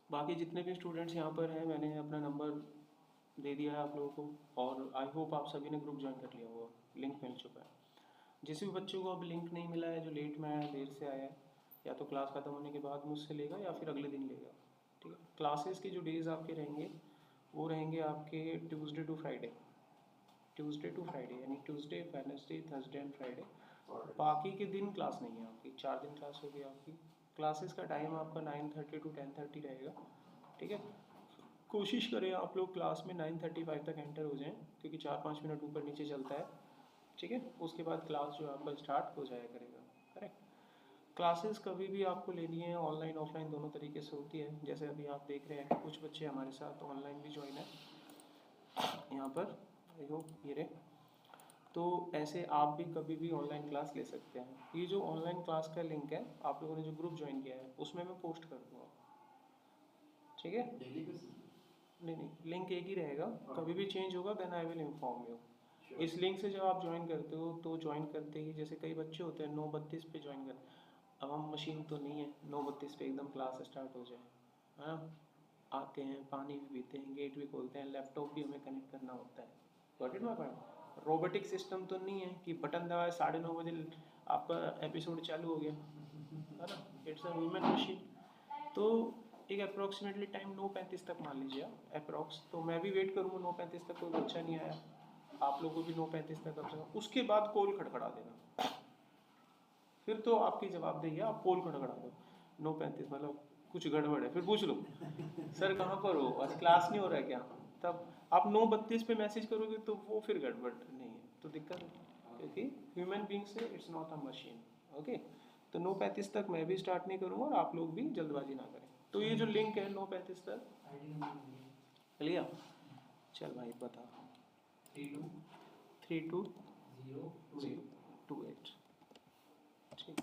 बाकी जितने भी स्टूडेंट्स यहाँ पर हैं मैंने अपना नंबर दे दिया है आप लोगों को, और आई होप आप सभी ने ग्रुप ज्वाइन कर लिया होगा, लिंक मिल चुका है। जिस भी बच्चों को अब लिंक नहीं मिला है, जो लेट में आया, देर से आया है, या तो क्लास ख़त्म होने के बाद मुझसे लेगा या फिर अगले दिन लेगा। ठीक है, क्लासेस के जो डेज़ आपके रहेंगे वो रहेंगे आपके Tuesday to Friday, Tuesday to Friday यानी Tuesday, Wednesday, Thursday and Friday. बाकी के दिन क्लास नहीं है आपकी, 4 दिन क्लास होगी आपकी। क्लासेस का टाइम आपका 9:30 to 10:30 रहेगा। ठीक है, कोशिश करें आप लोग क्लास में 9:35 तक एंटर हो जाएं, क्योंकि 4-5 मिनट ऊपर नीचे चलता है। ठीक है, उसके बाद क्लास जो है आपका स्टार्ट हो जाया करेगा। करेक्ट। क्लासेस कभी भी आपको लेनी है, ऑनलाइन ऑफलाइन दोनों तरीके से होती है। जैसे अभी आप देख रहे हैं कुछ बच्चे हमारे साथ ऑनलाइन भी ज्वाइन है यहाँ पर, आई होप ये रहे। तो ऐसे आप भी कभी भी ऑनलाइन क्लास ले सकते हैं। ये जो ऑनलाइन क्लास का लिंक है, आप लोगों ने जो ग्रुप ज्वाइन किया है उसमें मैं पोस्ट कर दूँगा। ठीक है, डेली बेसिस नहीं नहीं, लिंक एक ही रहेगा, कभी भी चेंज होगा then I will inform you. Sure. इस लिंक से जब आप ज्वाइन करते हो तो ज्वाइन करते ही, जैसे कई बच्चे होते हैं 9:32 पे ज्वाइन कर, अब हम मशीन तो नहीं है 9:32 पे एकदम क्लास स्टार्ट हो जाए, है ना। आते हैं, पानी भी पीते हैं, गेट भी खोलते हैं, लैपटॉप भी हमें कनेक्ट करना होता है। Got it my point. Robotic system तो नहीं है कि बटन दबाए 9:30 आपका एपिसोड चालू हो गया, है ना। It's a human machine. तो एक अप्रोक्सीमेटली टाइम 9:35 तक मान लीजिए आप, अप्रोक्स। तो मैं भी वेट करूँगा 9:35 तक, कोई बच्चा नहीं आया, आप लोगों को भी 9:35 तक कम से कम। उसके बाद कॉल खड़खड़ा देना, फिर तो आपकी जवाबदेही है, आप पोल खड़खड़ा दो। 9:35 मतलब कुछ गड़बड़ है, फिर पूछ लो सर कहाँ पर हो, आज क्लास नहीं हो रहा है क्या। तब आप 9:32 पे मैसेज करोगे तो वो फिर गड़बड़ नहीं है, तो दिक्कत है, क्योंकि ह्यूमन बींग से it's not a machine. Okay, तो 9:35 तक मैं भी स्टार्ट नहीं करूँगा और आप लोग भी जल्दबाजी ना करें। तो ये जो लिंक है 9:35 तक लिया, चल भाई बता। 32 028। ठीक,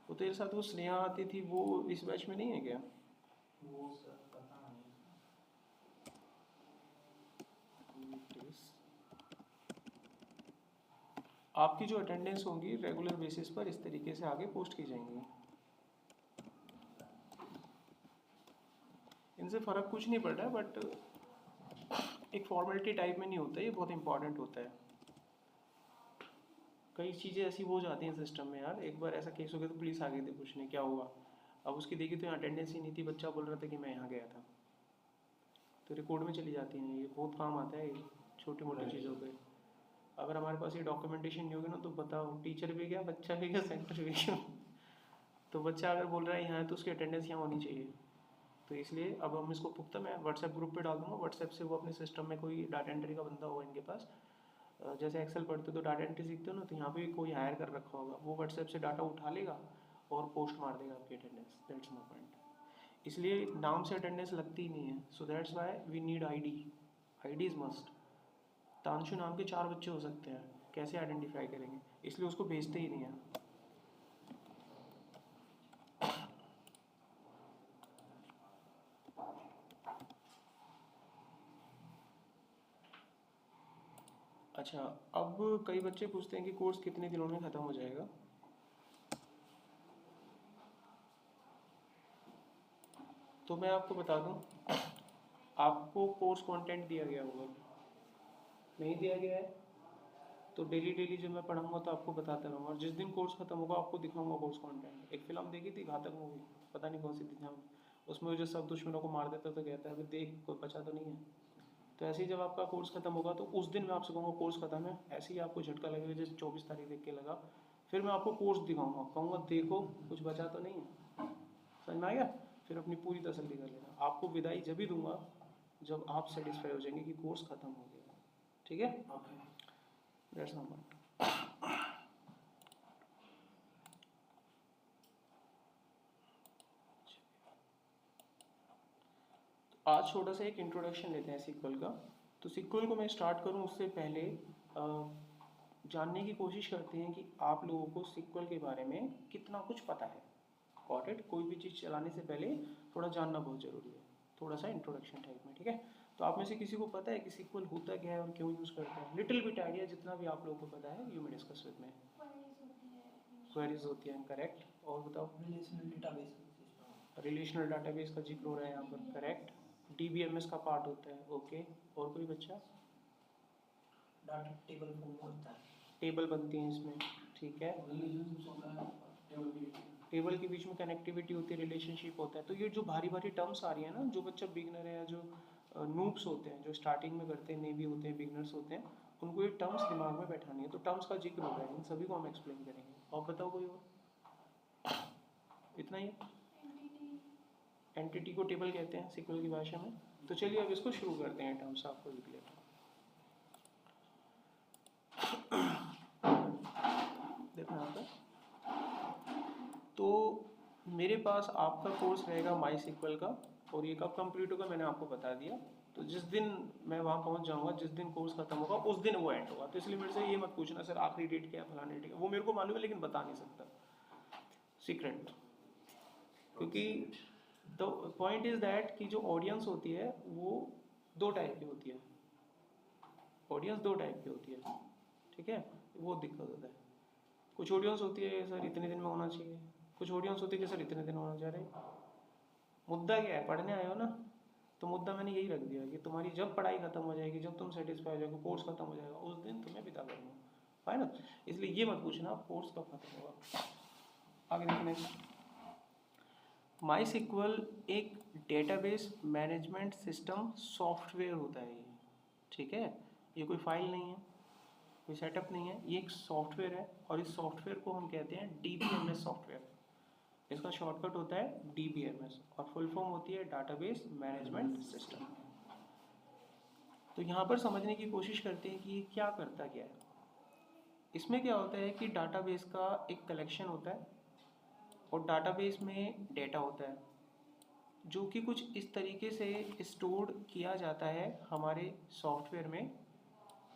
वो तेरे साथ वो स्नेहा आती थी, वो इस बैच में नहीं है क्या। वो सर पता नहीं। आपकी जो अटेंडेंस होंगी रेगुलर बेसिस पर इस तरीके से आगे पोस्ट की जाएंगी। इनसे फ़र्क कुछ नहीं पड़ रहा है, बट एक फॉर्मेलिटी टाइप में नहीं होता है, ये बहुत इंपॉर्टेंट होता है। कई चीज़ें ऐसी हो जाती हैं सिस्टम में यार, एक बार ऐसा केस हो गया तो पुलिस आ गई थी पूछने क्या हुआ। अब उसकी देखी तो यहाँ अटेंडेंस ही नहीं थी, बच्चा बोल रहा था कि मैं यहाँ गया था, तो रिकॉर्ड में चली जाती हैं। ये बहुत काम आता है ये छोटी मोटी चीज़ों पे। अगर हमारे पास ये डॉक्यूमेंटेशन नहीं होगी ना, तो बताओ टीचर भी गया, बच्चा भी गया, सेंटर भी गया। तो बच्चा अगर बोल रहा है यहाँ है तो उसकी अटेंडेंस यहाँ होनी चाहिए। तो इसलिए अब हम इसको पुख्ता, मैं व्हाट्सएप ग्रुप पे डाल दूंगा, व्हाट्सएप से वो अपने सिस्टम में कोई डाटा एंट्री का बंदा होगा इनके पास, जैसे एक्सेल पढ़ते हो तो डाटा एंट्री सीखते हो ना, तो यहाँ पे भी कोई हायर कर रखा होगा, वो व्हाट्सएप से डाटा उठा लेगा और पोस्ट मार देगा आपकी अटेंडेंस। That's my point. इसलिए नाम से अटेंडेंस लगती ही नहीं है, so that's why we need ID is must. Tanshu नाम के 4 बच्चे हो सकते हैं, कैसे आइडेंटिफाई करेंगे, इसलिए उसको भेजते ही नहीं है। अच्छा, अब कई बच्चे पूछते हैं कि कोर्स कितने दिनों में ख़त्म हो जाएगा। तो मैं आपको बता दूं, आपको कोर्स कंटेंट दिया गया होगा, नहीं दिया गया है तो डेली डेली जब मैं पढ़ाऊंगा तो आपको बताता रहूँगा, और जिस दिन कोर्स खत्म होगा आपको दिखाऊंगा कोर्स कंटेंट। एक फिल्म देखी थी घातक मूवी, पता नहीं कौन सी थी, जहाँ उसमें वो जो सब दुश्मनों को मार देता तो कहता है अभी देख कोई बचा तो नहीं है। तो ऐसे ही जब आपका कोर्स खत्म होगा तो उस दिन मैं आपसे कहूँगा कोर्स खत्म है, ऐसे ही आपको झटका लगेगा जैसे 24 तारीख देख के लगा। फिर मैं आपको कोर्स दिखाऊंगा, कहूँगा देखो कुछ बचा तो नहीं है, समझ में आ गया। फिर अपनी पूरी तसल्ली कर लेना, आपको विदाई जब भी दूंगा जब आप सेटिस्फाई हो जाएंगे कि कोर्स खत्म हो गया। ठीक है, ओके। That's my point. आज छोटा सा एक इंट्रोडक्शन लेते हैं सीक्वल का। तो सीक्वल को मैं स्टार्ट करूं उससे पहले जानने की कोशिश करते हैं कि आप लोगों को सीक्वल के बारे में कितना कुछ पता है। Got it. कोई भी चीज़ चलाने से पहले थोड़ा जानना बहुत ज़रूरी है, थोड़ा सा इंट्रोडक्शन टाइप में। ठीक है, तो आप में से किसी को पता है कि सीक्वल होता क्या है और क्यों यूज़ करते हैं? लिटिल बिट आइडिया, जितना भी आप लोगों को पता है यू मे डिस्कस विद में। क्वेरीज होती हैं, करेक्ट। और बताओ, relational database system, relational database का जिक्र हो रहा है यहाँ पर, करेक्ट। डीबीएमएस का पार्ट होता है, ओके। और कोई बच्चा, डाटा टेबल फॉर्म होता है, टेबल बनती है इसमें, ठीक है। रिलेशनशिप्स होता है, टेबल भी टेबल के बीच में कनेक्टिविटी होती है, रिलेशनशिप होता है। तो ये जो भारी भारी टर्म्स आ रही है ना, जो बच्चा बिगनर है या जो नूब्स होते हैं, जो स्टार्टिंग में करते हैं, नेवी होते हैं, बिगनर्स होते हैं, उनको ये टर्म्स दिमाग में बैठानी है। तो टर्म्स का जिक्र हो रहा है, इन सभी को हम एक्सप्लेन करेंगे। और बताओ कोई और, इतना ही। एंटिटी को टेबल कहते हैं सीक्वल की भाषा में। तो चलिए अब इसको शुरू करते हैं, टर्म्स आपको लिख लेता हूँ। देखो यहाँ पर, तो मेरे पास आपका कोर्स रहेगा माई सीक्वल का, और ये कब कंप्लीट होगा मैंने आपको बता दिया। तो जिस दिन मैं वहाँ पहुँच जाऊँगा, जिस दिन कोर्स खत्म होगा, उस दिन वो एंड होगा। तो इसलिए मेरे से ये मत पूछना सर आखिरी डेट क्या है, फलाने डेट क्या, वो मेरे को मालूम है लेकिन बता नहीं सकता, सीक्रेट। क्योंकि द पॉइंट इज दैट कि जो ऑडियंस होती है वो दो टाइप की होती है, ऑडियंस दो टाइप की होती है, ठीक है। वो दिक्कत होता है। कुछ ऑडियंस होती है सर इतने दिन में होना चाहिए, कुछ ऑडियंस होती है कि सर इतने दिन होना चाहिए। मुद्दा क्या है, पढ़ने आए हो ना, तो मुद्दा मैंने यही रख दिया कि तुम्हारी जब पढ़ाई खत्म हो जाएगी, जब तुम सेटिस्फाई हो जाओगे, कोर्स खत्म हो जाएगा, उस दिन तुम्हें विदा करूँगा, फाइनल। इसलिए ये मत पूछना कोर्स कब खत्म होगा। आगे देखने, माई सीक्वल एक डेटाबेस मैनेजमेंट सिस्टम सॉफ्टवेयर होता है ये, ठीक है। ये कोई फाइल नहीं है, कोई सेटअप नहीं है, ये एक सॉफ्टवेयर है। और इस सॉफ्टवेयर को हम कहते हैं डीबीएमएस सॉफ्टवेयर। इसका शॉर्टकट होता है डीबीएमएस, और फुल फॉर्म होती है डाटाबेस मैनेजमेंट सिस्टम। तो यहाँ पर समझने की कोशिश करते हैं कि ये क्या करता क्या है। इसमें क्या होता है कि डाटाबेस का एक कलेक्शन होता है, और डाटाबेस में डेटा होता है जो कि कुछ इस तरीके से स्टोर किया जाता है हमारे सॉफ्टवेयर में,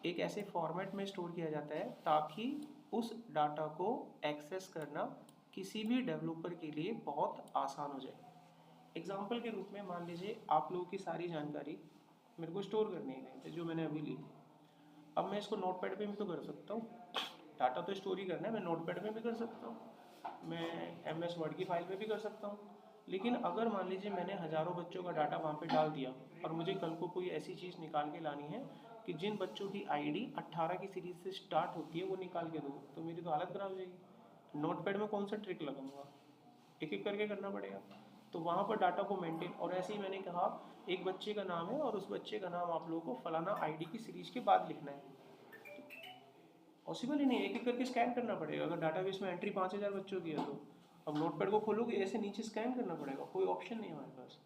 एक ऐसे फॉर्मेट में स्टोर किया जाता है ताकि उस डाटा को एक्सेस करना किसी भी डेवलपर के लिए बहुत आसान हो जाए। एग्जाम्पल के रूप में मान लीजिए आप लोगों की सारी जानकारी मेरे को स्टोर करनी है कहीं पे, जो मैंने अभी ली थी। अब मैं इसको नोटपैड पे भी तो कर सकता हूँ, डाटा तो स्टोर ही करना है, मैं नोटपैड में भी कर सकता हूँ, मैं MS वर्ड की फाइल में भी कर सकता हूँ। लेकिन अगर मान लीजिए मैंने हज़ारों बच्चों का डाटा वहाँ पे डाल दिया, और मुझे कल को कोई ऐसी चीज़ निकाल के लानी है कि जिन बच्चों की ID 18 की सीरीज से स्टार्ट होती है वो निकाल के दो, तो मेरी तो हालत ख़राब हो जाएगी। नोटपैड में कौन सा ट्रिक लगाऊंगा, एक एक करके करना पड़ेगा। तो वहाँ पर डाटा को मेंटेन, और ऐसे ही मैंने कहा एक बच्चे का नाम है और उस बच्चे का नाम आप लोगों को फलाना ID की सीरीज के बाद लिखना है, पॉसिबल ही नहीं है, एक एक करके स्कैन करना पड़ेगा। अगर डाटाबेस में एंट्री 5000 बच्चों की है तो अब नोटपैड को खोलोगे ऐसे नीचे स्कैन करना पड़ेगा, कोई ऑप्शन नहीं है हमारे पास।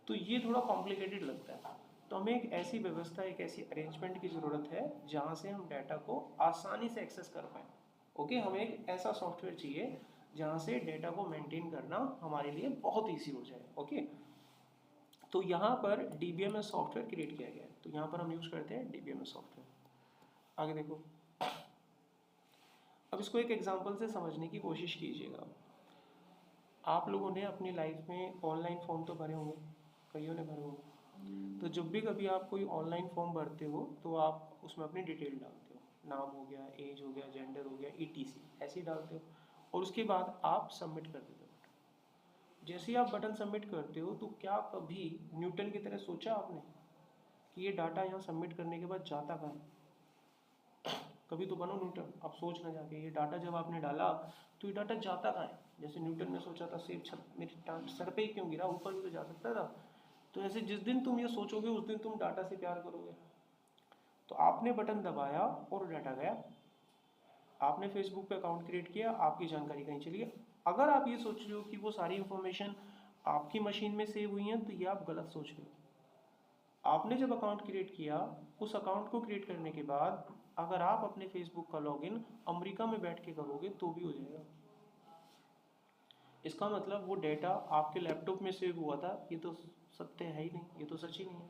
तो ये थोड़ा कॉम्प्लिकेटेड लगता है। तो हमें एक ऐसी व्यवस्था, एक ऐसी अरेंजमेंट की ज़रूरत है जहाँ से हम डाटा को आसानी से एक्सेस कर पाएँ। ओके, हमें एक ऐसा सॉफ्टवेयर चाहिए जहाँ से डाटा को मेंटेन करना हमारे लिए बहुत ईजी हो जाए। ओके, तो यहाँ पर डीबीएमएस सॉफ्टवेयर क्रिएट किया गया है, तो यहाँ पर हम यूज़ करते हैं डीबीएमएस सॉफ्टवेयर। आगे देखो, अब इसको एक एग्जांपल से समझने की कोशिश कीजिएगा। आप लोगों ने अपनी लाइफ में ऑनलाइन फॉर्म तो भरे होंगे, कईयों ने भरे होंगे। तो जब भी कभी आप कोई ऑनलाइन फॉर्म भरते हो तो आप उसमें अपनी डिटेल डालते हो, नाम हो गया, एज हो गया, जेंडर हो गया, ETC ऐसे ही डालते हो, और उसके बाद आप सबमिट कर देते हो। जैसे ही आप बटन सबमिट करते हो तो क्या कभी न्यूटन की तरह सोचा आपने कि ये डाटा यहाँ सबमिट करने के बाद जाता कहाँ है? कभी तो बनो न्यूटन, आप सोच ना जाके, ये डाटा जब आपने डाला तो ये डाटा जाता कहाँ है। जैसे न्यूटन ने सोचा था सेब छत मेरे सर पे ही क्यों गिरा, ऊपर भी तो जा सकता था। तो ऐसे जिस दिन तुम ये सोचोगे उस दिन तुम डाटा से प्यार करोगे। तो आपने बटन दबाया और डाटा गया, आपने फेसबुक पे अकाउंट क्रिएट किया, आपकी जानकारी कहीं चली गई। अगर आप ये सोच रहे हो कि वो सारी इंफॉर्मेशन आपकी मशीन में सेव हुई हैं तो ये आप गलत सोच रहे हो। आपने जब अकाउंट क्रिएट किया, उस अकाउंट को क्रिएट करने के बाद अगर आप अपने फेसबुक का लॉगिन अमेरिका में बैठ के करोगे तो भी हो जाएगा। इसका मतलब वो डाटा आपके लैपटॉप में सेव हुआ था, ये तो सत्य है ही नहीं, ये तो सच ही नहीं है।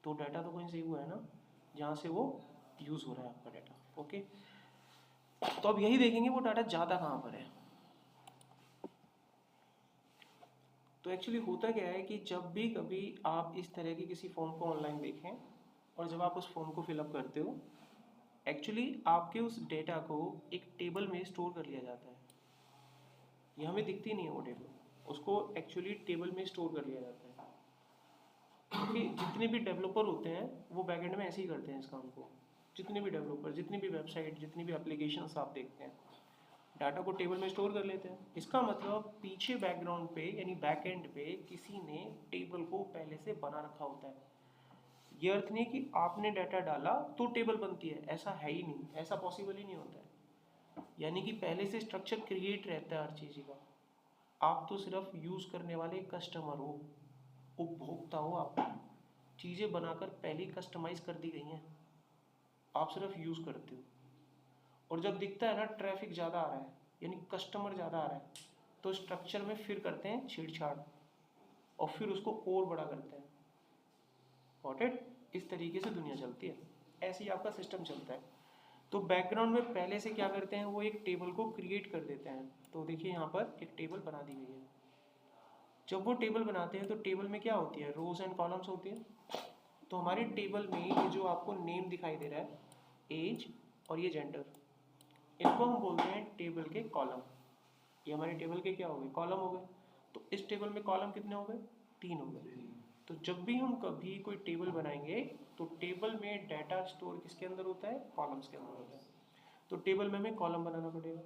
तो डाटा तो कहीं सेव हुआ है ना, जहाँ से वो यूज़ हो रहा है आपका डाटा। ओके, तो अब यही देखेंगे वो डाटा जाता कहाँ पर है। तो एक्चुअली होता क्या है कि जब भी कभी आप इस तरह की किसी फॉर्म को ऑनलाइन देखें और जब आप उस फॉर्म को फिलअप करते हो, एक्चुअली आपके उस डेटा को एक टेबल में स्टोर कर लिया जाता है। ये हमें दिखती नहीं है वो टेबल, उसको एक्चुअली टेबल में स्टोर कर लिया जाता है। क्योंकि जितने भी डेवलपर होते हैं वो बैकएंड में ऐसे ही करते हैं इस काम को। जितने भी डेवलपर, जितनी भी वेबसाइट, जितनी भी एप्लीकेशंस आप देखते हैं, डाटा को टेबल में स्टोर कर लेते हैं। इसका मतलब पीछे बैकग्राउंड पे यानी बैकएंड पे किसी ने टेबल को पहले से बना रखा होता है। ये अर्थ नहीं कि आपने डाटा डाला तो टेबल बनती है, ऐसा है ही नहीं, ऐसा पॉसिबल ही नहीं होता है। यानी कि पहले से स्ट्रक्चर क्रिएट रहता है हर चीज़ का। आप तो सिर्फ यूज़ करने वाले कस्टमर हो, उपभोक्ता हो। आप चीज़ें बनाकर पहले ही कस्टमाइज कर दी गई हैं, आप सिर्फ यूज़ करते हो। और जब दिखता है ना ट्रैफिक ज़्यादा आ रहा है यानी कस्टमर ज़्यादा आ रहा है, तो स्ट्रक्चर में फिर करते हैं छेड़छाड़ और फिर उसको और बड़ा करते हैं। Got it? इस तरीके से दुनिया चलती है, ऐसे ही आपका सिस्टम चलता है। तो बैकग्राउंड में पहले से क्या करते हैं, वो एक टेबल को क्रिएट कर देते हैं। तो देखिए यहाँ पर एक टेबल बना दी गई है। जब वो टेबल बनाते हैं तो टेबल में क्या होती है, रोज एंड कॉलम्स होती है। तो हमारी टेबल में ये जो आपको नेम दिखाई दे रहा है, एज और ये जेंडर, इनको हम बोलते हैं टेबल के कॉलम। ये हमारे टेबल के क्या हो गए, कॉलम हो गए। तो इस टेबल में कॉलम कितने हो गए, 3 हो गए। तो जब भी हम कभी कोई टेबल बनाएंगे तो टेबल में डाटा स्टोर किसके अंदर होता है, कॉलम्स के अंदर होता है। तो टेबल में हमें कॉलम बनाना पड़ेगा।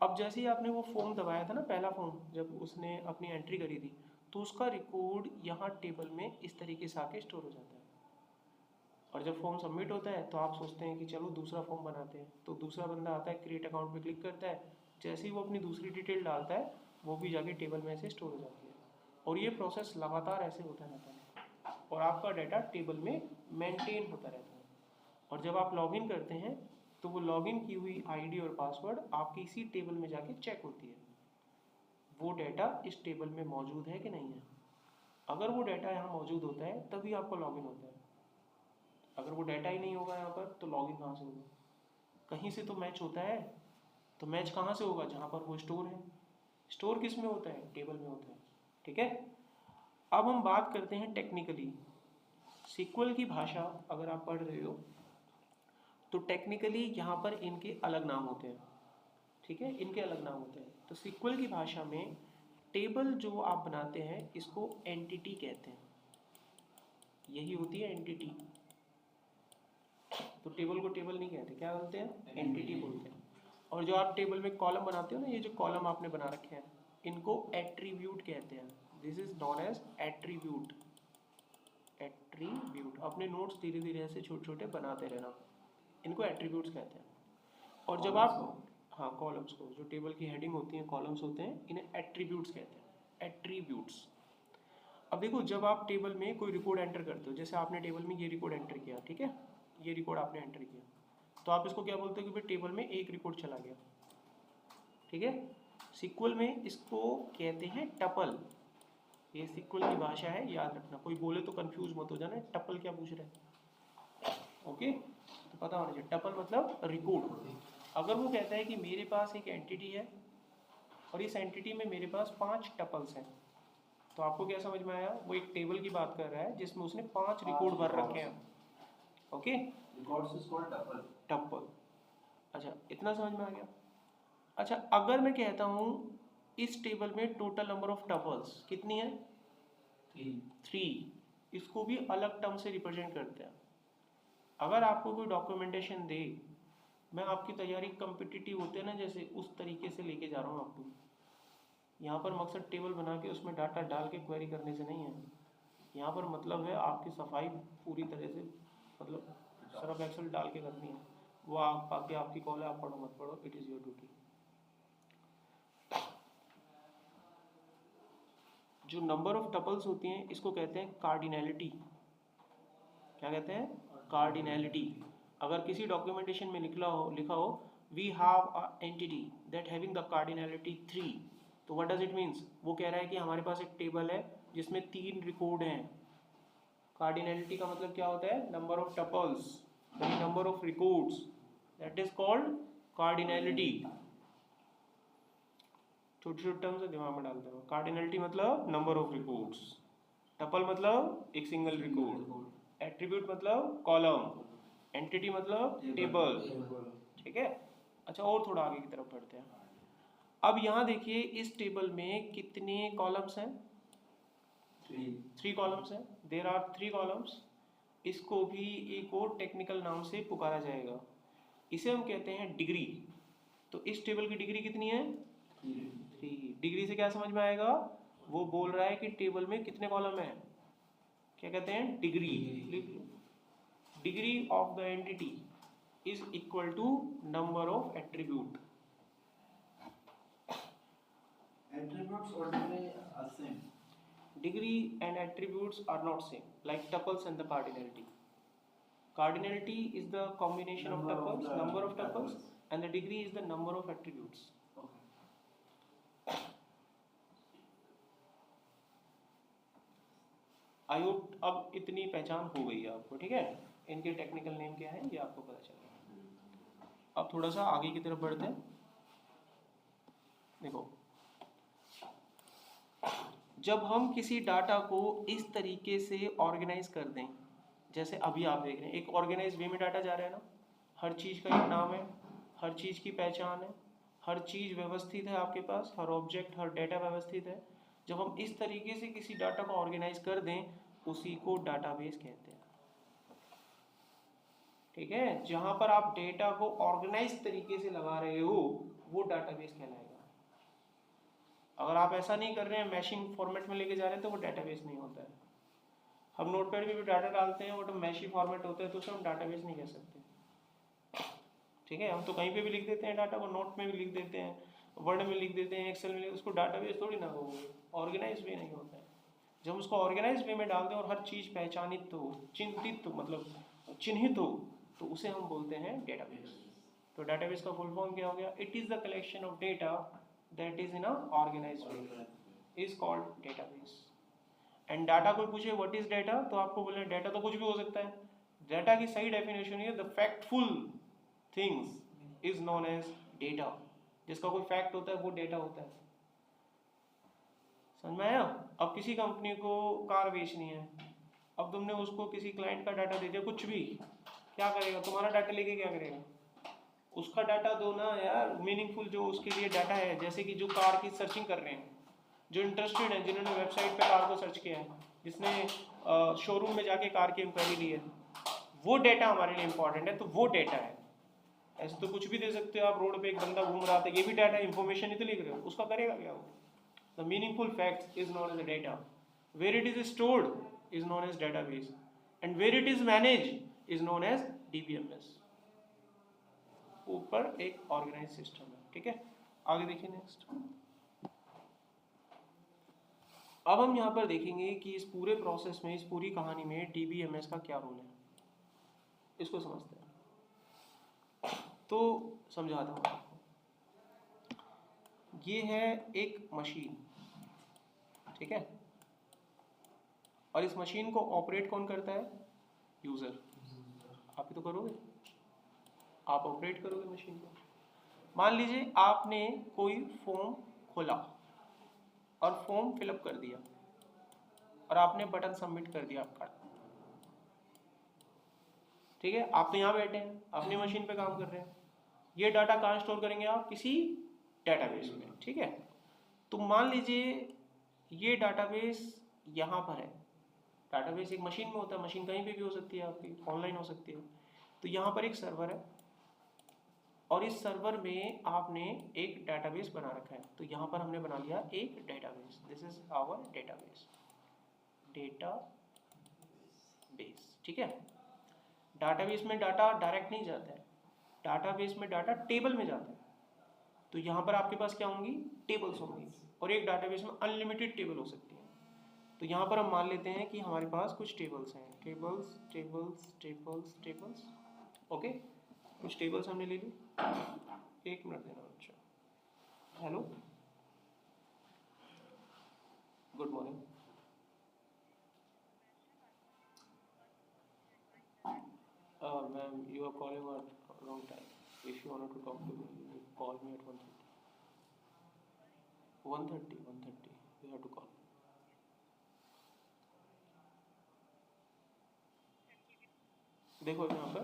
अब जैसे ही आपने वो फॉर्म दबाया था ना, पहला फॉर्म जब उसने अपनी एंट्री करी थी, तो उसका रिकॉर्ड यहाँ टेबल में इस तरीके से आके स्टोर हो जाता है। और जब फॉर्म सबमिट होता है तो आप सोचते हैं कि चलो दूसरा फॉर्म बनाते हैं। तो दूसरा बंदा आता है, क्रिएट अकाउंट पे क्लिक करता है, जैसे ही वो अपनी दूसरी डिटेल डालता है वो भी जाके टेबल में से स्टोर हो जाती है। और ये प्रोसेस लगातार ऐसे होता रहता है और आपका डाटा टेबल में मेंटेन होता रहता है। और जब आप लॉगिन करते हैं तो वो लॉगिन की हुई आईडी और पासवर्ड आपकी इसी टेबल में जाके चेक होती है, वो डाटा इस टेबल में मौजूद है कि नहीं है। अगर वो डाटा यहाँ मौजूद होता है तभी आपको लॉगिन होता है। अगर वो डाटा ही नहीं होगा यहाँ पर तो लॉगिन कहाँ से होगा। कहीं से तो मैच होता है, तो मैच कहाँ से होगा, जहाँ पर वो स्टोर है। स्टोर किस में होता है, टेबल में होता है। ठीक है, अब हम बात करते हैं टेक्निकली। सीक्वल की भाषा अगर आप पढ़ रहे हो तो टेक्निकली यहाँ पर इनके अलग नाम होते हैं। ठीक है, इनके अलग नाम होते हैं। तो सीक्वल की भाषा में टेबल जो आप बनाते हैं इसको एंटिटी कहते हैं। यही होती है एंटिटी। तो टेबल को टेबल नहीं कहते, क्या बोलते हैं, एंटिटी बोलते हैं। और जो आप टेबल में कॉलम बनाते हो ना, ये जो कॉलम आपने बना रखे हैं इनको एट्रीब्यूट कहते हैं। This is known as attribute. Attribute, अपने नोट्स धीरे धीरे ऐसे छोटे छोटे बनाते रहना, इनको एट्रीब्यूट्स कहते हैं। और जब आप, हाँ कॉलम्स को, जो टेबल की हेडिंग होती है, कॉलम्स होते हैं, इन्हें एट्रीब्यूट्स कहते हैं, एट्रीब्यूट्स। अब देखो, जब आप टेबल में कोई रिकॉर्ड एंटर करते हो, जैसे आपने टेबल में ये रिकॉर्ड एंटर किया, ठीक है, ये रिकॉर्ड आपने एंटर किया, तो आप इसको क्या बोलते हो कि भाई टेबल में एक रिकॉर्ड चला गया। ठीक है, सीक्वल में इसको कहते हैं टपल। ये सीक्वल की भाषा है, याद रखना। कोई बोले तो कंफ्यूज मत हो जाना, टपल क्या पूछ रहे हैं। ओके, तो पता होना चाहिए, टपल मतलब रिकॉर्ड। अगर वो कहता है कि मेरे पास एक एंटिटी है और इस एंटिटी में मेरे पास 5 टपल्स हैं, तो आपको क्या समझ में आया, वो एक टेबल की बात कर रहा है जिसमें उसने 5 रिकॉर्ड भर रखे हैं। Okay, records is called tuple. Tuple. अच्छा, इतना समझ में आ गया। अच्छा, अगर मैं कहता हूँ इस टेबल में टोटल नंबर ऑफ टपल्स कितनी है, 3, इसको भी अलग टर्म से रिप्रेजेंट करते हैं। अगर आपको कोई डॉक्यूमेंटेशन दे, मैं आपकी तैयारी कम्पिटिटिव होते हैं ना जैसे, उस तरीके से लेके जा रहा हूँ आपको। यहाँ पर मकसद टेबल बना के उसमें डाटा डाल के क्वेरी करने से नहीं है। यहाँ पर मतलब है आपकी सफाई पूरी तरह से, मतलब सर्फ एक्सेल डाल के करनी है। वो आप आके आपकी कॉल है, आप पढ़ो मत पढ़ो, इट इज़ योर ड्यूटी। जो नंबर ऑफ टपल्स होती हैं इसको कहते हैं कार्डिनैलिटी। क्या कहते हैं, कार्डिनैलिटी। अगर किसी डॉक्यूमेंटेशन में लिखा हो we have a entity that having the cardinality 3, तो व्हाट डज इट मीन्स, वो कह रहा है कि हमारे पास एक टेबल है जिसमें 3 रिकॉर्ड हैं। कार्डिनैलिटी का मतलब क्या होता है, number of tuples, number of records, that is called cardinality. छोटे छोटे टर्म्स दिमाग में डालते हो। कार्डिनैलिटी मतलब नंबर ऑफ रिकॉर्ड्स, टपल मतलब एक सिंगल रिकॉर्ड, एट्रीब्यूट मतलब कॉलम, एंटिटी मतलब टेबल। ठीक है, अच्छा और थोड़ा आगे की तरफ बढ़ते हैं। अब यहाँ देखिए इस टेबल में कितने कॉलम्स हैं? 3 कॉलम्स हैं। There are 3 columns. इसको भी एक और टेक्निकल नाम से पुकारा जाएगा, इसे हम कहते हैं डिग्री। तो इस टेबल की डिग्री कितनी है? 3। डिग्री से क्या समझ में आएगा? वो बोल रहा है कि टेबल में कितने कॉलम है, क्या कहते हैं? Degree. Degree of the entity is equal to number of attribute. Attributes ordinary are same. Degree and attributes are not same, like tuples and the cardinality. Cardinality is the combination of tuples, number of tuples, and the degree is the number of attributes. Okay. I hope अब इतनी पहचान हो गई है आपको, ठीक है? इनके टेक्निकल नेम क्या है ये आपको पता चलेगा। अब थोड़ा सा आगे की तरफ बढ़ते हैं। देखो, जब हम किसी डाटा को इस तरीके से ऑर्गेनाइज कर दें, जैसे अभी आप देख रहे हैं एक ऑर्गेनाइज वे में डाटा जा रहा है ना, हर चीज़ का एक नाम है, हर चीज़ की पहचान है, हर चीज़ व्यवस्थित है आपके पास, हर ऑब्जेक्ट हर डेटा व्यवस्थित है। जब हम इस तरीके से किसी डाटा को ऑर्गेनाइज कर दें उसी को डाटाबेस कहते हैं, ठीक है? जहाँ पर आप डेटा को ऑर्गेनाइज तरीके से लगा रहे हो वो डाटाबेस कहलाएगा। अगर आप ऐसा नहीं कर रहे हैं, मैशिंग फॉर्मेट में लेके जा रहे हैं, तो वो डाटाबेस नहीं होता है। हम नोटपैड में भी डाटा डालते हैं, वो तो मैशी फॉर्मेट होता है, तो उसे हम डाटाबेस नहीं कह सकते, ठीक है? हम तो कहीं पे भी लिख देते हैं डाटा को, नोट में भी लिख देते हैं, वर्ड में लिख देते हैं, एक्सेल में, उसको डाटाबेस थोड़ी ना कहोगे। ऑर्गेनाइज वे नहीं होता है। जब उसको ऑर्गेनाइज वे में डाल दें और हर चीज़ पहचानित हो, चिंतित हो, मतलब चिन्हित हो, तो उसे हम बोलते हैं डेटाबेस। तो डेटाबेस का फुल फॉर्म क्या हो गया? It is the collection of data that is in a organized way is called database. And data कोई पूछे व्हाट इज डाटा, तो आपको बोले डाटा तो कुछ भी हो सकता है। डाटा की सही डेफिनेशन है the factful things is known as data. जिसका कोई फैक्ट होता है वो डेटा होता है। समझ में आया? अब किसी कंपनी को कार बेचनी है, अब तुमने उसको किसी क्लाइंट का डाटा दे दिया, कुछ भी, क्या करेगा? तुम्हारा डाटा लेके क्या करेगा? उसका डाटा दो ना यार, मीनिंगफुल जो उसके लिए डाटा है। जैसे कि जो कार की सर्चिंग कर रहे हैं, जो इंटरेस्टेड हैं, जिन्होंने वेबसाइट पे कार को सर्च किया है, जिसने शोरूम में जाके कार की इंक्वायरी ली है, वो डाटा हमारे लिए इंपॉर्टेंट है, तो वो डाटा है। ऐसे तो कुछ भी दे सकते हो आप, रोड पे एक बंदा घूम रहा था, ये भी डाटा इंफॉर्मेशन ही तो लिख रहे हो, उसका करेगा क्या वो? The meaningful facts is known as data, where it is stored is known as database, and where it is manage is known as DBMS. ऊपर एक ऑर्गेनाइज सिस्टम है, ठीक है? आगे देखिए नेक्स्ट। अब हम यहाँ पर देखेंगे कि इस पूरे प्रोसेस में, इस पूरी कहानी में डीबीएमएस का क्या रोल है, इसको समझते हैं। तो समझाता हूँ आपको। ये है एक मशीन, ठीक है? और इस मशीन को ऑपरेट कौन करता है? यूजर। आप ही तो करोगे, आप ऑपरेट करोगे मशीन को। मान लीजिए आपने कोई फॉर्म खोला और फॉर्म फिलअप कर दिया और आपने बटन सबमिट कर दिया आपका, ठीक है? आप तो यहाँ बैठे हैं, अपनी मशीन पे काम कर रहे हैं। ये डाटा कहाँ स्टोर करेंगे आप? किसी डेटाबेस में, ठीक है? तो मान लीजिए ये डाटाबेस यहाँ पर है। डाटाबेस एक मशीन में होता है, मशीन कहीं पे भी हो सकती है आपकी, ऑनलाइन हो सकती है। तो यहाँ पर एक सर्वर है और इस सर्वर में आपने एक डेटाबेस बना रखा है। तो यहाँ पर हमने बना लिया एक database, this is our database, ठीक है? डाटाबेस में डाटा डायरेक्ट नहीं जाता है, डाटाबेस में डाटा टेबल में जाता है। तो यहाँ पर आपके पास क्या होंगी? टेबल्स होंगी, और एक डाटाबेस में अनलिमिटेड टेबल हो सकती है। तो यहाँ पर हम मान लेते हैं कि हमारे पास कुछ टेबल्स हैं, tables tables tables tables, okay? कुछ टेबल्स हमने ले ली। एक मिनट देना बच्चा। Hello, good morning. Ma'am, you are calling at wrong time. If you want to talk to me, you call me at 1:30 you have to call. देखो यहाँ पर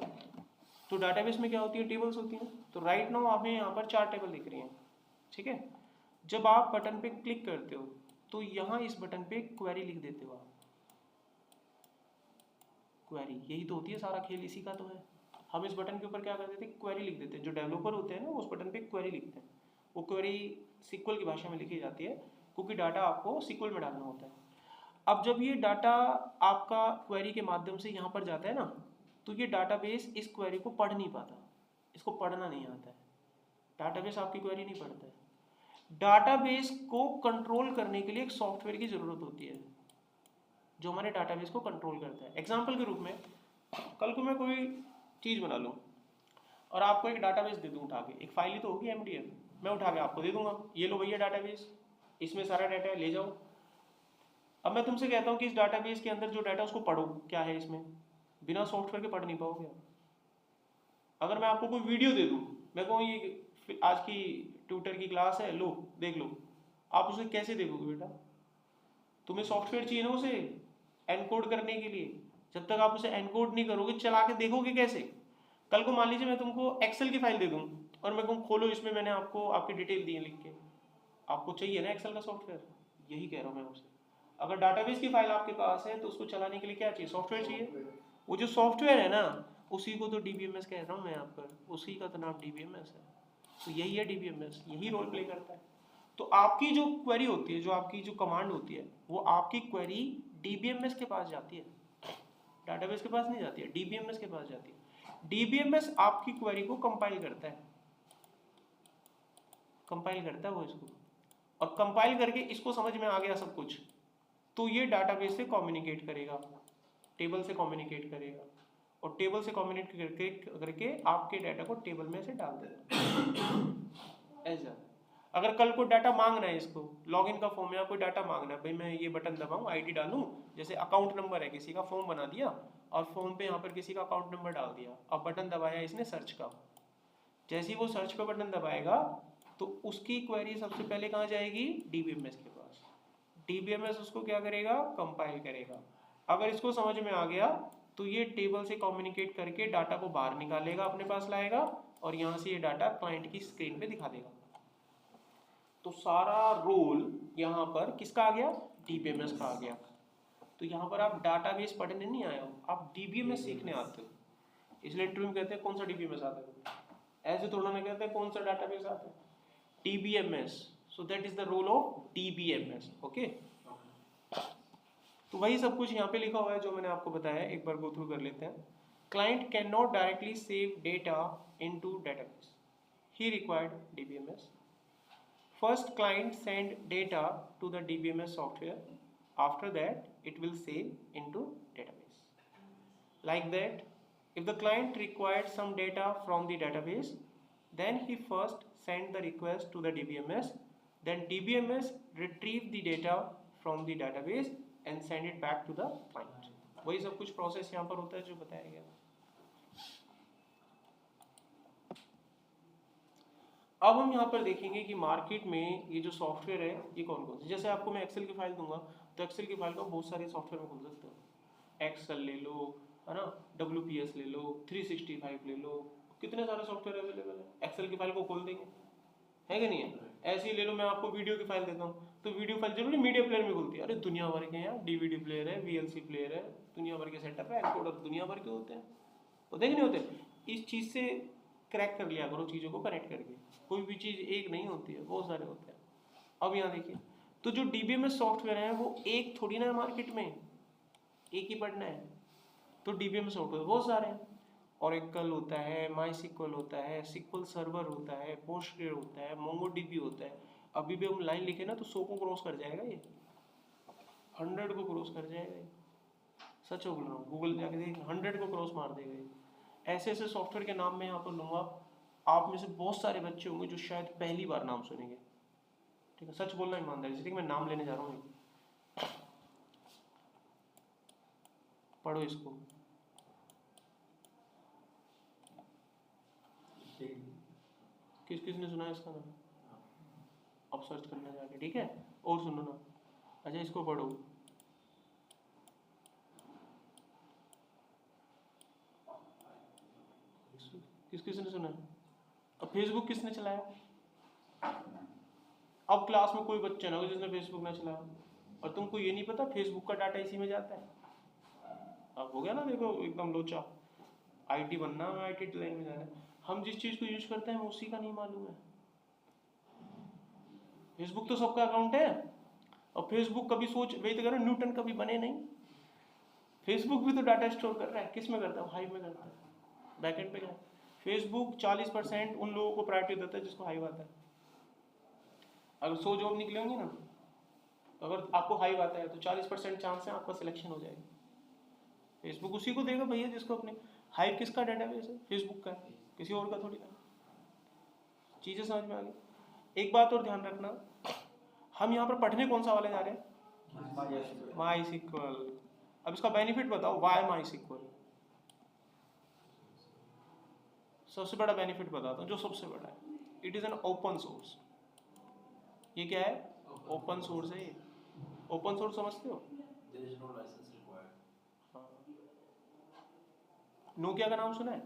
तो डाटाबेस में क्या होती है? टेबल्स होती हैं। तो राइट नाउ हमें यहाँ पर 4 टेबल दिख रही हैं, ठीक है? जब आप बटन पे क्लिक करते हो तो यहाँ इस बटन पे क्वेरी लिख देते हो आप। क्वेरी यही तो होती है, सारा खेल इसी का तो है। हम इस बटन के ऊपर क्या कर देते हैं, क्वेरी लिख देते हैं। जो डेवलपर होते हैं ना उस बटन पे क्वेरी लिखते हैं। वो क्वेरी SQL की भाषा में लिखी जाती है, क्योंकि डाटा आपको SQL में डालना होता है। अब जब ये डाटा आपका क्वेरी के माध्यम से यहाँ पर जाता है ना, तो ये डाटाबेस इस क्वेरी को पढ़ नहीं पाता, इसको पढ़ना नहीं आता है। डाटाबेस आपकी क्वेरी नहीं पढ़ता है। डाटाबेस को कंट्रोल करने के लिए एक सॉफ्टवेयर की ज़रूरत होती है जो हमारे डाटाबेस को कंट्रोल करता है। एग्जाम्पल के रूप में, कल को मैं कोई चीज़ बना लूँ और आपको एक डाटाबेस दे दूँ उठा के, एक फाइल ही तो होगी MDF, मैं उठा के आपको दे दूंगा, ये लो भैया डाटाबेस, इसमें सारा डाटा है, ले जाओ। अब मैं तुमसे कहता हूँ कि इस डाटाबेस के अंदर जो डाटा उसको पढ़ो, क्या है इसमें, बिना सॉफ्टवेयर के पढ़ नहीं पाओगे। अगर मैं आपको कोई वीडियो दे दूँ, मैं कहूँ ये आज की ट्यूटर की क्लास है, लो देख लो, आप उसे कैसे देखोगे बेटा? तुम्हें सॉफ्टवेयर चाहिए ना उसे एनकोड करने के लिए। जब तक आप उसे एनकोड नहीं करोगे, चला के देखोगे कैसे? कल को मान लीजिए मैं तुमको एक्सेल की फाइल दे दूँ और मैं कहूँ खोलो, इसमें मैंने आपको आपकी डिटेल दी है लिख के, आपको चाहिए ना एक्सेल का सॉफ्टवेयर? यही कह रहा हूँ मैं आपसे। अगर डाटाबेस की फाइल आपके पास है तो उसको चलाने के लिए क्या चाहिए? सॉफ्टवेयर चाहिए। वो जो सॉफ्टवेयर है ना, उसी को तो DBMS कह रहा हूँ मैं यहाँ पर, उसी का तो नाम DBMS है। तो यही है DBMS, यही रोल प्ले करता है। तो आपकी जो क्वेरी होती है, जो आपकी जो कमांड होती है, वो आपकी क्वेरी DBMS के पास जाती है, डाटाबेस के पास नहीं जाती है, DBMS के पास जाती है। DBMS आपकी क्वेरी को कंपाइल करता है, कंपाइल करता है वो इसको, और कंपाइल करके इसको समझ में आ गया सब कुछ, तो ये डाटाबेस से कम्युनिकेट करेगा, टेबल से कम्युनिकेट करेगा, और टेबल से कम्युनिकेट करके आपके डाटा को टेबल में से डाल देगा। ऐसा अगर कल को डाटा मांगना है, इसको लॉगिन का फॉर्म है, कोई डाटा मांगना है, भाई मैं ये बटन दबाऊं, ID डालूं, जैसे अकाउंट नंबर है किसी का, फॉर्म बना दिया और फॉर्म पे यहाँ पर किसी का अकाउंट नंबर डाल दिया, अब बटन दबाया इसने सर्च का, जैसे ही वो सर्च पे बटन दबाएगा तो उसकी क्वेरी सबसे पहले कहाँ जाएगी? DBMS के पास। DBMS उसको क्या करेगा? कंपाइल करेगा। अगर इसको समझ में आ गया तो ये टेबल से कम्युनिकेट करके डाटा को बाहर निकालेगा, अपने पास लाएगा, और यहाँ से ये डाटा क्लाइंट की स्क्रीन पे दिखा देगा। तो सारा रोल यहाँ पर किसका आ गया? DBMS का आ गया। तो यहाँ पर आप डाटाबेस पढ़ने नहीं आए हो, आप DBMS सीखने आते हो। इसलिए इंटरव्यू में कहते हैं कौन सा DBMS आता है, ऐसे थोड़ा ना कहते हैं कौन सा डाटाबेस आता है, DBMS। So that is the role of DBMS। Okay, तो वही सब कुछ यहाँ पे लिखा हुआ है जो मैंने आपको बताया, एक बार गो थ्रू कर लेते हैं। Client can not directly save data into database, he required DBMS। First, client send data to the DBMS software. After that, it will save into database. Like that, if the client required some data from the database, then he first send the request to the DBMS. Then DBMS retrieve the data from the database and send it back to the client. वही सब कुछ process यहाँ पर होता है जो बताया गया। अब हम यहाँ पर देखेंगे कि मार्केट में ये जो सॉफ्टवेयर है ये कौन कौन से, जैसे आपको मैं एक्सेल की फाइल दूंगा तो एक्सेल की फाइल को बहुत सारे सॉफ्टवेयर में खोल सकते हो। एक्सेल ले लो, है ना, WPS ले लो, 365 ले लो, कितने सारे सॉफ्टवेयर अवेलेबल है, एक्सेल की फाइल को खोल देंगे, है कि नहीं है? ऐसे ही ले लो, मैं आपको वीडियो की फाइल देता हूँ तो वीडियो फाइल जरूरी मीडिया प्लेयर में खुलती है, अरे दुनिया भर के यहाँ DVD प्लेयर है, VLC प्लेयर है, दुनिया भर के सेटअप है, एनकोडर दुनिया भर के होते हैं, होते कि नहीं होते? इस चीज़ से क्रैक कर लिया करो चीज़ों को कनेक्ट करके, कोई भी चीज़ एक नहीं होती है, बहुत सारे होते हैं। अब यहाँ देखिए, तो जो DBMS सॉफ्टवेयर है वो एक थोड़ी ना है मार्केट में, एक ही पढ़ना है, तो DBMS सॉफ्टवेयर बहुत सारे हैं। Oracle होता है, MySQL होता है, SQL सर्वर होता है, Postgre होता है, MongoDB होता है। अभी भी हम लाइन लिखे ना तो 100 को क्रॉस कर जाएगा, ये 100 को क्रॉस कर जाएगा ये, सच बोल रहा हूँ, गूगल जाके देख 100 को क्रॉस मार देगा ये। ऐसे ऐसे सॉफ्टवेयर के नाम मैं यहाँ पर लूँगा, आप में से बहुत सारे बच्चे होंगे जो शायद पहली बार नाम सुनेंगे, ठीक है, सच बोलना ईमानदारी से, ठीक है, मैं नाम लेने जा रहा हूँ, पढ़ो इसको। किस किस ने सुना है इसका नाम? अब सर्च करना जाके, ठीक है, और सुनो ना, अच्छा इसको पढ़ो, किस किस ने सुना है? अब फेसबुक किसने चलाया? अब क्लास में कोई बच्चा ना हो जिसने फेसबुक ना चलाया, और तुमको ये नहीं पता फेसबुक का डाटा इसी में जाता है। अब हो गया ना, देखो एकदम लोचा, आईटी बनना है, आईटी लाइन में जाना है। हम जिस चीज़ को यूज करते हैं उसी का नहीं मालूम है। फेसबुक तो सबका अकाउंट है, और फेसबुक कभी सोच वही तो कह रहा हूं, न्यूटन कभी बने नहीं। फेसबुक भी तो डाटा स्टोर कर रहा है, किस में करता है? हाइव में करता है, बैकएंड पे क्या है? फेसबुक 40% उन लोगों को प्रायोरिटी देता है जिसको हाइव आता है। अगर 100 जॉब निकले होंगी ना, तो अगर आपको हाइव आता है तो 40% चांस है आपका सिलेक्शन हो जाएगा। फेसबुक उसी को देगा भैया जिसको अपने, हाइव किसका डाटाबेस है? फेसबुक का है, किसी और का थोड़ी ना। चीज़ें समझ में आ गई। एक बात और ध्यान रखना, हम यहाँ पर पढ़ने कौन सा वाले जा रहे हैं? माई सिक्वल। अब इसका बेनिफिट बताओ, वाई माई सिक्वल? सबसे बड़ा बेनिफिट बताता हूँ, जो सबसे बड़ा है, it is an open source. ये क्या है? ओपन सोर्स है। ये ओपन सोर्स समझते हो? There is no license required. Nokia का नाम सुना है?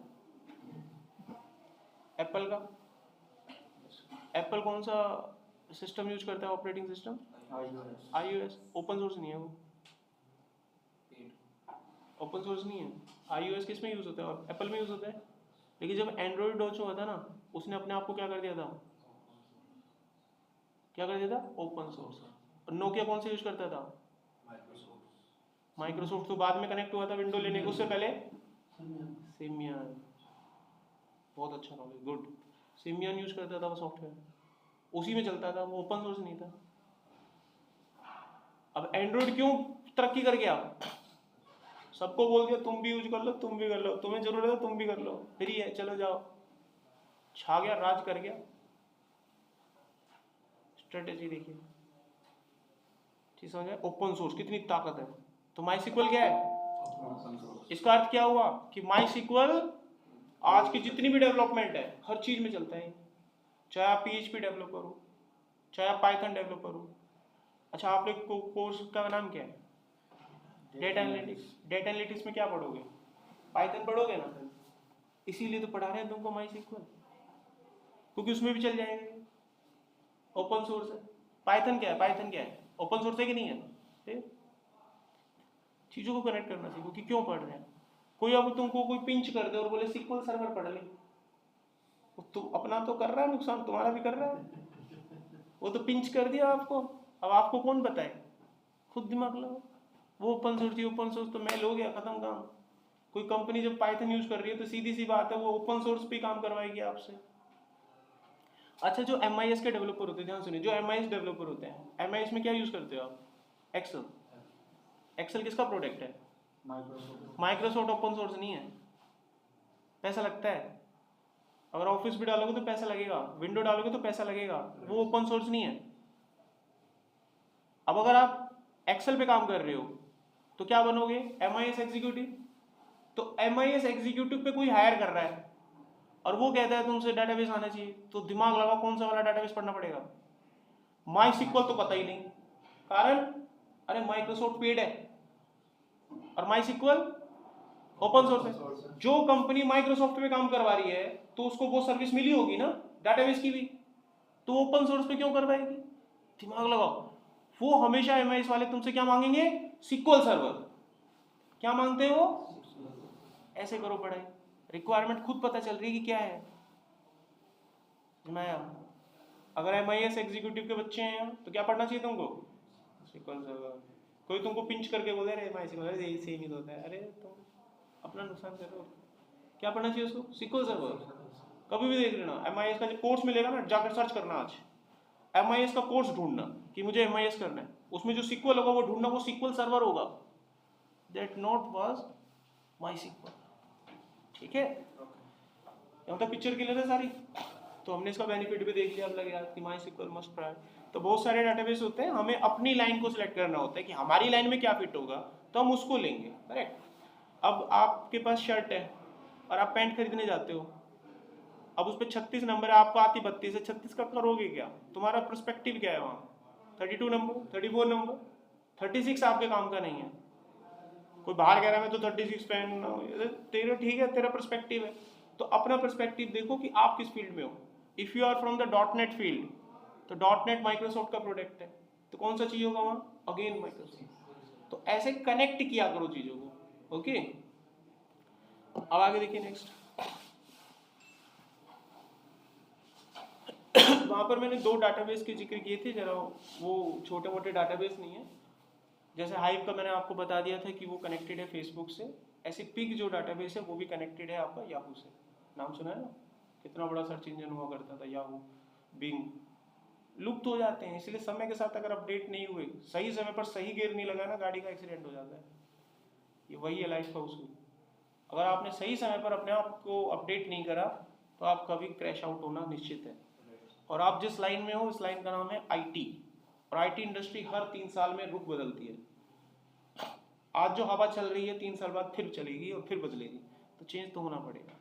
एप्पल का? एप्पल कौन सा सिस्टम यूज करता है, operating system? iOS। Open source नहीं है वो, ओपन सोर्स नहीं है। iOS किस में यूज होता है? और एप्पल में यूज होता है। लेकिन जब एंड्रॉइड लॉन्च हुआ था ना, उसने अपने आप को क्या कर दिया था? क्या कर दिया था? Open source. और नोकिया कौन सा यूज करता था? माइक्रोसॉफ्ट तो बाद में कनेक्ट हुआ था विंडो लेने को, उससे पहले सिमियन। बहुत अच्छा नॉलेज, गुड। सिमियन यूज करता था वो सॉफ्टवेयर, उसी में चलता था, वो ओपन सोर्स नहीं था। अब एंड्रॉइड क्यों तरक्की कर गया? सबको बोल दिया तुम भी यूज कर लो, तुम भी कर लो, तुम्हें जरूरत है तुम भी कर लो, फ्री है चलो जाओ। छा गया, राज कर गया। स्ट्रेटेजी देखिए, चीज समझ में? ओपन सोर्स कितनी ताकत है। तो माई सिक्वल क्या है? इसका अर्थ क्या हुआ कि माई सिक्वल आज की जितनी भी डेवलपमेंट है हर चीज में चलता है। चाहे आप PHP डेवलप करो, चाहे आप पाइथन डेवलप करो। अच्छा, आप लोग कोर्स का नाम क्या है? Data analytics. डेटा एनालिटिक्स में क्या पढ़ोगे? पाइथन पढ़ोगे ना, इसीलिए तो पढ़ा रहे हैं तुमको माई सिक्वल, क्योंकि उसमें भी चल जाएंगे, ओपन सोर्स है। पाइथन क्या है? पाइथन क्या है? ओपन सोर्स है कि नहीं है? चीजों को कनेक्ट करना सीखो कि क्यों पढ़ रहे हैं। कोई अब तुमको कोई पिंच कर दे और बोले सिक्वल सर्वर पढ़ ले, तो अपना तो कर रहा है नुकसान, तुम्हारा भी कर रहा है। वो तो पिंच कर दिया आपको, अब आपको कौन बताए? खुद दिमाग लगाओ। वो ओपन सोर्स थी, ओपन सोर्स तो मेल हो गया, खत्म काम। कोई कंपनी जब पाइथन यूज कर रही है तो सीधी सी बात है वो ओपन सोर्स पे काम करवाएगी आपसे। अच्छा, जो MIS के डेवलपर होते हैं, ध्यान सुनिए, जो MIS डेवलपर होते हैं, MIS में क्या यूज करते हो आप? एक्सेल। एक्सेल किसका प्रोडक्ट है? माइक्रोसॉफ्ट। ओपन सोर्स नहीं है, पैसा लगता है। अगर ऑफिस भी डालोगे तो पैसा लगेगा, विंडो डालोगे तो पैसा लगेगा, वो ओपन सोर्स नहीं है। अब अगर आप एक्सेल पे काम कर रहे हो तो क्या बनोगे? MIS executive. तो MIS एग्जीक्यूटिव पे कोई हायर कर रहा है और वो कहता है तुमसे डाटाबेस आना चाहिए, तो दिमाग लगाओ कौन सा वाला डाटाबेस पढ़ना पड़ेगा? माई सिक्वल तो पता ही नहीं, कारण अरे माइक्रोसॉफ्ट पेड है और माई सिक्वल ओपन सोर्स है। जो कंपनी माइक्रोसॉफ्ट पे काम करवा रही है तो उसको वो सर्विस मिली होगी ना डाटाबेस की भी, तो ओपन सोर्स पे क्यों करवाएगी? दिमाग लगाओ। वो हमेशा MIS वाले तुमसे क्या मांगेंगे? SQL Server. क्या मांगते हैं वो? ऐसे करो पढ़ाई, रिक्वायरमेंट खुद पता चल रही है कि क्या है। मैं अगर MIS एग्जीक्यूटिव के बच्चे हैं तो क्या पढ़ना चाहिए तुमको? SQL Server. कोई तुमको पिंच करके बोले अरे MIS यही सेम ही होता है, अरे तुम अपना नुकसान कर रहे हो। क्या पढ़ना चाहिए उसको? SQL Server. कभी भी देख लेना, MIS का जो कोर्स मिलेगा ना, जाकर सर्च करना आज, MIS का कोर्स ढूंढना कि मुझे MIS करना है, उसमें जो सिक्वल होगा वो ढूंढना, वो सिक्वल सर्वर होगा। That not was MySQL. ठीक है, मतलब पिक्चर क्लियर है सारी। तो हमने इसका बेनिफिट भी देख लिया, अब लगे कि माई सिक्वल मस्ट ट्राई। तो बहुत सारे डाटाबेस होते हैं, हमें अपनी लाइन को सिलेक्ट करना होता है कि हमारी लाइन में क्या फिट होगा, तो हम उसको लेंगे। करेक्ट। अब आपके पास शर्ट है और आप पैंट खरीदने जाते हो, अब उस पर 36 नंबर है, आपको आती 32 है, 36 का करोगे क्या? तुम्हारा पर्सपेक्टिव क्या है वहाँ? 32 नंबर, 34 नंबर, 36 आपके काम का नहीं है। कोई बाहर कह रहा है मैं तो 36 पहनना, तेरा ठीक है, तेरा पर्सपेक्टिव है। तो अपना पर्सपेक्टिव देखो कि आप किस फील्ड में हो। If you are from the .NET field तो .NET माइक्रोसॉफ्ट का प्रोडक्ट है, तो कौन सा चाहिए होगा वहाँ, अगेन माइक्रोसॉफ्ट। तो ऐसे कनेक्ट किया करो चीजों को, ओके। अब आगे देखिए नेक्स्ट। वहां पर मैंने 2 डाटाबेस के जिक्र किए थे, जरा वो छोटे मोटे डाटाबेस नहीं है। जैसे हाइव का मैंने आपको बता दिया था कि वो कनेक्टेड है फेसबुक से, ऐसे पिग जो डाटाबेस है वो भी कनेक्टेड है आपका याहू से। नाम सुना है ना, कितना बड़ा सर्च इंजन हुआ करता था याहू, बिंग। लुप्त हो जाते हैं, इसलिए समय के साथ अगर अपडेट नहीं हुए, सही समय पर सही गियर नहीं लगाना, गाड़ी का एक्सीडेंट हो जाता है। ये वही है लाइफ का उसूल। अगर आपने सही समय पर अपने आप को अपडेट नहीं करा तो आप कभी क्रैश आउट होना निश्चित है। और आप जिस लाइन में हो, इस लाइन का नाम है आईटी, और आईटी इंडस्ट्री हर 3 साल में रुख बदलती है। आज जो हवा चल रही है 3 साल बाद फिर चलेगी और फिर बदलेगी, तो चेंज तो होना पड़ेगा।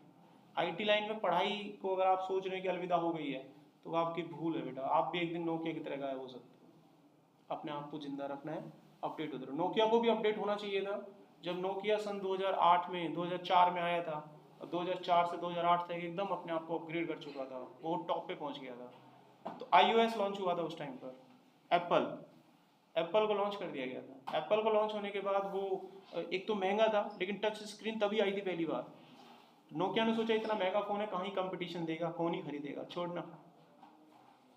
आईटी लाइन में पढ़ाई को अगर आप सोच रहे हैं कि अलविदा हो गई है, तो आपकी भूल है बेटा। आप भी एक दिन नोकिया की तरह गायब हो सकते हो। अपने आप को जिंदा रखना है, अपडेट होते रहो। नोकिया को भी अपडेट होना चाहिए था। जब नोकिया सन 2008 में 2004 में आया था, और 2004 से 2008 तक एकदम अपने आप को अपग्रेड कर चुका था, बहुत टॉप पे पहुंच गया था। तो iOS लॉन्च हुआ था उस टाइम पर, एप्पल को लॉन्च कर दिया गया था। एप्पल को लॉन्च होने के बाद वो एक तो महंगा था, लेकिन टच स्क्रीन तभी आई थी पहली बार। नोकिया ने सोचा इतना महंगा फोन है, कहीं कंपटीशन देगा, कौन ही खरीदेगा, छोड़ना।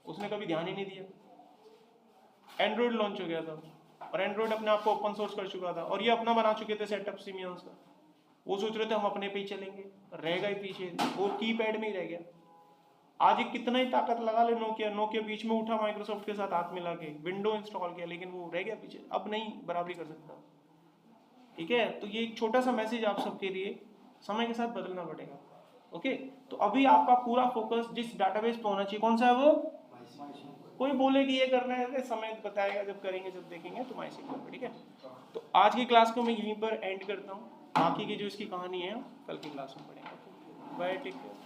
उसने कभी ध्यान ही नहीं दिया। एंड्रॉइड लॉन्च हो गया था, और एंड्रॉइड अपने आप को ओपन सोर्स कर चुका था, और ये अपना बना चुके थे सेटअप सिमियंस का। वो सोच रहे थे हम अपने पे ही चलेंगे, रहेगा ही पीछे, वो कीपैड में ही रह गया। आज ये कितना ही ताकत लगा ले नोकिया बीच में उठा माइक्रोसॉफ्ट के साथ हाथ मिला के, विंडो इंस्टॉल किया, लेकिन वो रह गया पीछे, अब नहीं बराबरी कर सकता। ठीक है, तो ये एक छोटा सा मैसेज आप सबके लिए, समय के साथ बदलना पड़ेगा। ओके, तो अभी आपका पूरा फोकस जिस डाटाबेस पे होना चाहिए, कौन सा है वो? कोई बोले कि ये करना है, समय बताएगा, जब करेंगे जब देखेंगे, तो MySQL पे। ठीक है, तो आज की क्लास को मैं यहीं पर एंड करता हूँ। बाकी की जो इसकी कहानी है कल की क्लास में पढ़ेंगे। Bye, take care.